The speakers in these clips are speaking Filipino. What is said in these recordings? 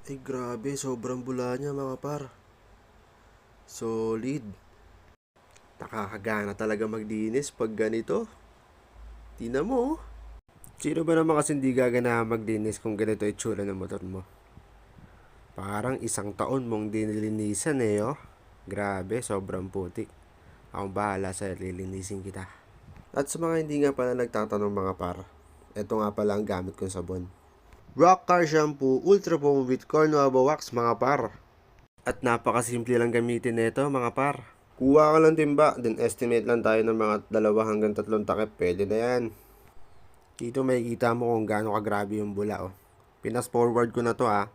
Ay grabe, sobrang bula niya mga par. Solid. Nakakagana talaga magdinis pag ganito. Tingnan mo oh. Sino ba naman kasi hindi gagana magdinis kung ganito itsura ng motor mo? Parang isang taon mong dinilinisan eh oh. Grabe, sobrang putik. Akong bahala sa lilinisin kita. At sa mga hindi nga pala nagtatanong mga par, ito nga pala ang gamit kong sabon. Rock Car Shampoo Ultra Foam with Cornuaba Wax mga par. At napakasimple lang gamitin nito mga par. Kuha ka lang timba, then estimate lang tayo ng mga 2 hanggang 3 takip, pwede na yan. Dito makikita mo kung gaano kagrabe yung bula oh. Pinas forward ko na to ah.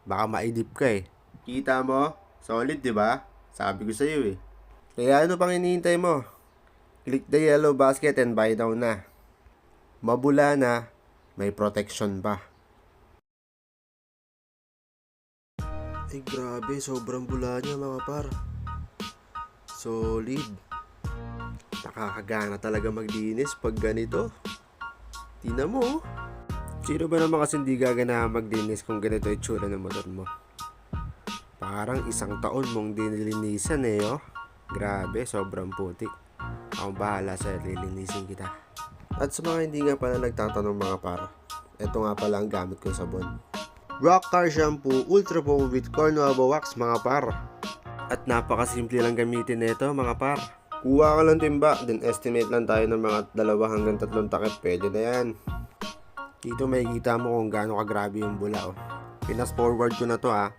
Baka maidip ka eh. Kita mo? Solid di ba? Sabi ko sa'yo eh. Kaya ano pang hinihintay mo? Click the yellow basket and buy down na. Mabula na, may protection pa. Ay grabe, sobrang bula niya mga par. Solid. Nakakagana talaga magdinis pag ganito. Tingnan mo oh. Sino ba naman kasi hindi gagana magdinis kung ganito itsura ng motor mo? Parang isang taon mong dinilinisan eh oh. Grabe, sobrang putik. Akong bahala sa lilinisin kita. At sa mga hindi nga pala nagtatanong mga par, ito nga pala ang gamit kong sabon. Rock Car Shampoo Ultra Foam with Cornuaba Wax mga par. At napakasimple lang gamitin nito mga par. Kuha ka lang timba, then estimate lang tayo ng mga 2 hanggang 3 takip, pwede na yan. Dito makikita mo kung gaano kagrabe yung bula oh. Pinas forward ko na to ah.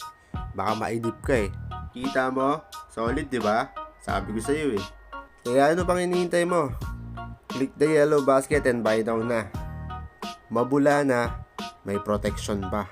Baka maidip ka eh. Kita mo? Solid di ba? Sabi ko sa'yo eh. Kaya ano pang hinihintay mo? Click the yellow basket and buy down na. Mabula na, may protection pa.